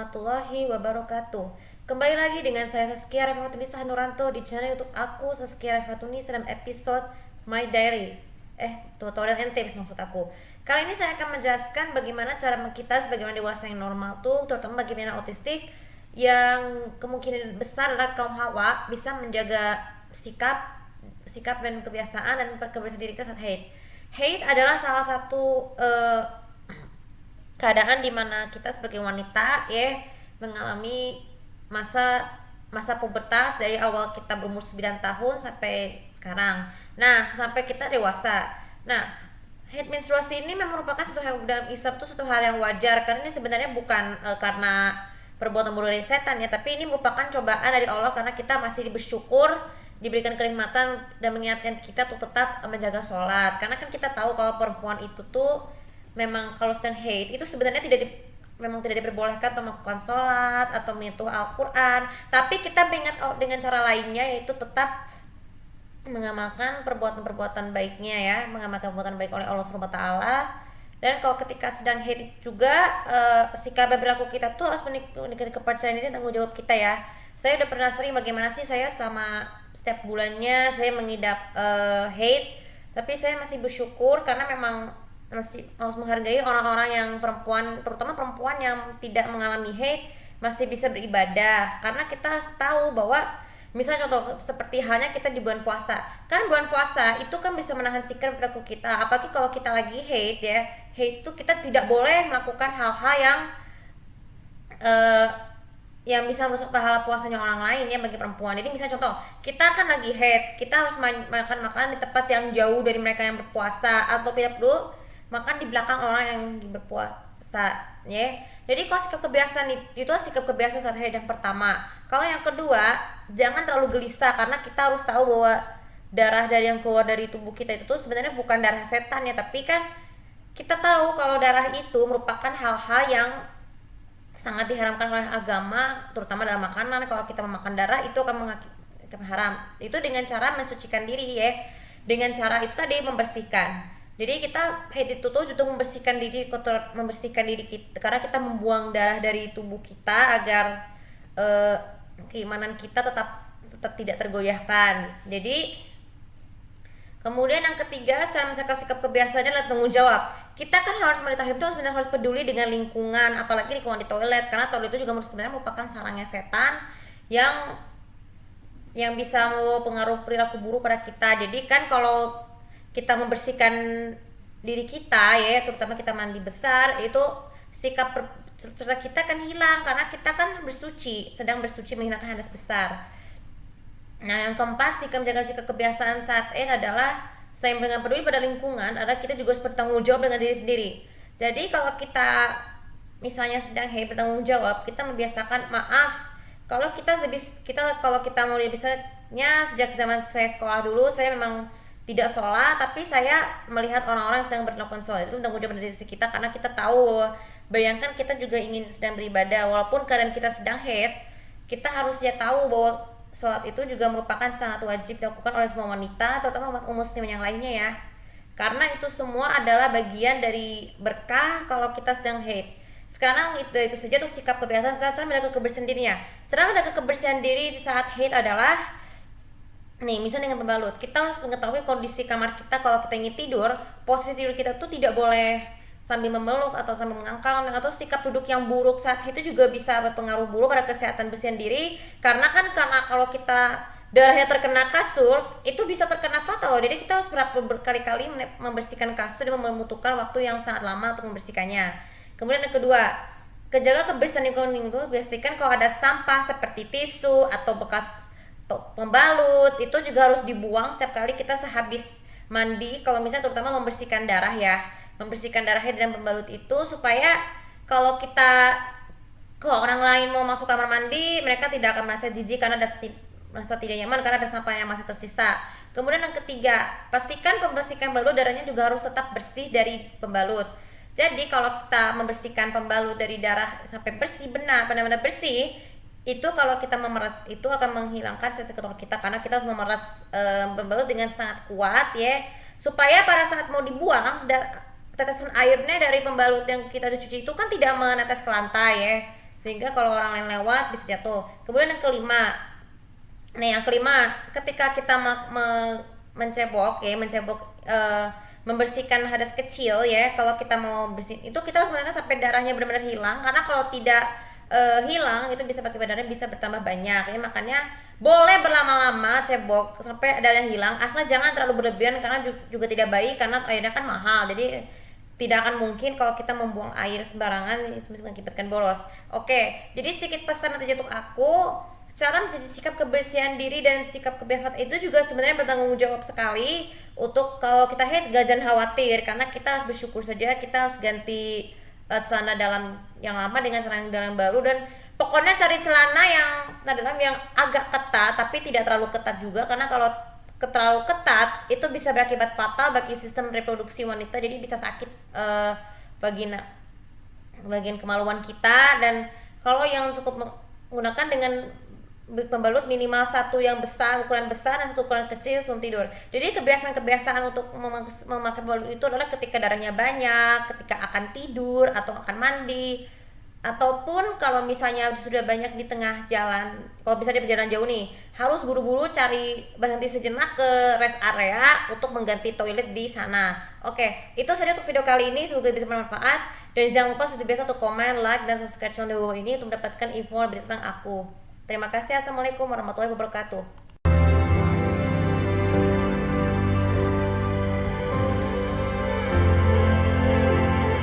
warahmatullahi wabarakatuh. Kembali lagi dengan saya Saskia Refatuniza Nuranto di channel YouTube aku Saskia Refatuniza dalam episode My Diary. Tutorial and tips maksud aku. Kali ini saya akan menjelaskan bagaimana cara kita sebagai orang dewasa yang normal tuh, terutama bagi anak autistik yang kemungkinan besar adalah kaum hawa bisa menjaga sikap dan kebiasaan dan kebiasaan diri kita saat hate. Hate adalah salah satu keadaan dimana kita sebagai wanita mengalami masa pubertas dari awal kita berumur 9 tahun sampai sekarang. Nah, sampai kita dewasa. Nah, haid menstruasi ini merupakan suatu hal dalam Islam itu suatu hal yang wajar karena ini sebenarnya bukan karena perbuatan buruk dari setan ya, tapi ini merupakan cobaan dari Allah karena kita masih bersyukur diberikan kenikmatan dan mengingatkan kita untuk tetap menjaga sholat. Karena kan kita tahu kalau perempuan itu tuh memang kalau sedang haid itu sebenarnya memang tidak diperbolehkan untuk melakukan sholat atau menyentuh Al-Quran, tapi kita dengan cara lainnya yaitu tetap mengamalkan perbuatan-perbuatan baiknya ya, mengamalkan perbuatan baik oleh Allah SWT. Dan kalau ketika sedang haid juga sikap dan perilaku kita tuh harus mengikuti kepercayaan diri dan tanggung jawab kita ya. Saya udah pernah sering bagaimana sih saya selama setiap bulannya saya mengidap haid, tapi saya masih bersyukur karena memang masih harus menghargai orang-orang yang perempuan, terutama perempuan yang tidak mengalami haid masih bisa beribadah. Karena kita harus tahu bahwa misalnya contoh seperti halnya kita di bulan puasa, kan bulan puasa itu kan bisa menahan sikap perilaku kita, apalagi kalau kita lagi haid ya. Haid itu kita tidak boleh melakukan hal-hal yang bisa merusak pahala puasanya orang lain ya bagi perempuan. Jadi misalnya contoh, kita kan lagi haid, kita harus makan makanan di tempat yang jauh dari mereka yang berpuasa, atau tidak perlu makan di belakang orang yang berpuasa ya. Jadi kalau sikap kebiasaan itu sikap kebiasaan saat haid yang pertama. Kalau yang kedua, jangan terlalu gelisah karena kita harus tahu bahwa darah dari yang keluar dari tubuh kita itu sebenarnya bukan darah setan ya, tapi kan kita tahu kalau darah itu merupakan hal-hal yang sangat diharamkan oleh agama, terutama dalam makanan. Kalau kita memakan darah itu akan mengakibatkan haram. Itu dengan cara mensucikan diri ya. Dengan cara itu tadi membersihkan. Jadi kita haid itu tuh untuk membersihkan diri kita karena kita membuang darah dari tubuh kita agar keimanan kita tetap tidak tergoyahkan. Jadi kemudian yang ketiga, cara mencegah sikap kebiasaannya adalah tanggung jawab. Kita kan harus wanita haid itu harus peduli dengan lingkungan, apalagi lingkungan di toilet, karena toilet itu juga sebenarnya merupakan sarangnya setan yang bisa mempengaruhi perilaku buruk pada kita. Jadi kan kalau kita membersihkan diri kita ya, terutama kita mandi besar, itu sikap cerdas kita kan hilang karena kita kan sedang bersuci menghilangkan hadas besar. Nah, yang keempat, menjaga sikap kebiasaan saat haid adalah selain dengan peduli pada lingkungan, adalah kita juga harus bertanggung jawab dengan diri sendiri. Jadi kalau kita misalnya sedang haid, bertanggung jawab, kita membiasakan maaf. Kalau kita mau misalnya sejak zaman saya sekolah dulu, saya memang tidak sholat, tapi saya melihat orang-orang yang sedang melakukan sholat, itu tanggung jawab dari diri kita karena kita tahu, bayangkan kita juga ingin sedang beribadah walaupun keadaan kita sedang haid, kita harus tahu bahwa sholat itu juga merupakan sangat wajib dilakukan oleh semua wanita, terutama umat muslim yang lainnya ya, karena itu semua adalah bagian dari berkah kalau kita sedang haid. Sekarang itu saja untuk sikap kebiasaan saat menjaga kebersihan dirinya. Cara menjaga kebersihan diri di saat haid adalah misalnya dengan pembalut, kita harus mengetahui kondisi kamar kita. Kalau kita ingin tidur, posisi tidur kita tuh tidak boleh sambil memeluk atau sambil mengangkat, atau sikap duduk yang buruk saat itu juga bisa berpengaruh buruk pada kesehatan bersihan diri. Karena kalau kita darahnya terkena kasur, itu bisa terkena fatal loh. Jadi kita harus berkali-kali membersihkan kasur dan membutuhkan waktu yang sangat lama untuk membersihkannya. Kemudian yang kedua, kejaga kebersihan lingkungan itu, biasakan kalau ada sampah seperti tisu atau bekas pembalut itu juga harus dibuang setiap kali kita sehabis mandi. Kalau misalnya terutama membersihkan darah dan pembalut itu, supaya kalau orang lain mau masuk kamar mandi, mereka tidak akan merasa jijik karena merasa tidak nyaman karena ada sampah yang masih tersisa. Kemudian yang ketiga, pastikan membersihkan pembalut darahnya juga harus tetap bersih dari pembalut. Jadi kalau kita membersihkan pembalut dari darah sampai benar-benar bersih, itu kalau kita memeras itu akan menghilangkan sisa kotor kita, karena kita harus memeras pembalut dengan sangat kuat ya, supaya pada saat mau dibuang tetesan airnya dari pembalut yang kita cuci itu kan tidak menetes ke lantai ya, sehingga kalau orang lain lewat bisa jatuh. Kemudian yang kelima, ketika kita mencebok membersihkan hadas kecil ya, kalau kita mau bersihin itu kita harus menandakan sampai darahnya benar-benar hilang, karena kalau tidak hilang itu bisa pakai darahnya bisa bertambah banyak ya. Makanya boleh berlama-lama cebok sampai darahnya hilang, asal jangan terlalu berlebihan karena juga tidak baik, karena airnya kan mahal. Jadi tidak akan mungkin kalau kita membuang air sembarangan itu bisa mengakibatkan boros. Oke, jadi sedikit pesan nanti jantung aku, cara menjadi sikap kebersihan diri dan sikap kebiasaan itu juga sebenarnya bertanggung jawab sekali. Untuk kalau kita haid gak jangan khawatir, karena kita harus bersyukur saja, kita harus ganti celana dalam yang lama dengan celana dalam baru, dan pokoknya cari celana yang agak ketat tapi tidak terlalu ketat juga, karena kalau terlalu ketat itu bisa berakibat fatal bagi sistem reproduksi wanita, jadi bisa sakit vagina, bagian kemaluan kita. Dan kalau yang cukup menggunakan dengan pembalut minimal satu yang besar, ukuran besar, dan satu ukuran kecil sebelum tidur. Jadi kebiasaan untuk memakai pembalut itu adalah ketika darahnya banyak, ketika akan tidur atau akan mandi, ataupun kalau misalnya sudah banyak di tengah jalan. Kalau bisa di perjalanan jauh nih, harus buru-buru cari berhenti sejenak ke rest area untuk mengganti toilet di sana. Oke, itu saja untuk video kali ini, semoga bisa bermanfaat. Dan jangan lupa seperti biasa untuk komen, like, dan subscribe channel di bawah ini untuk mendapatkan info lebih tentang aku. Terima kasih. Assalamualaikum warahmatullahi wabarakatuh.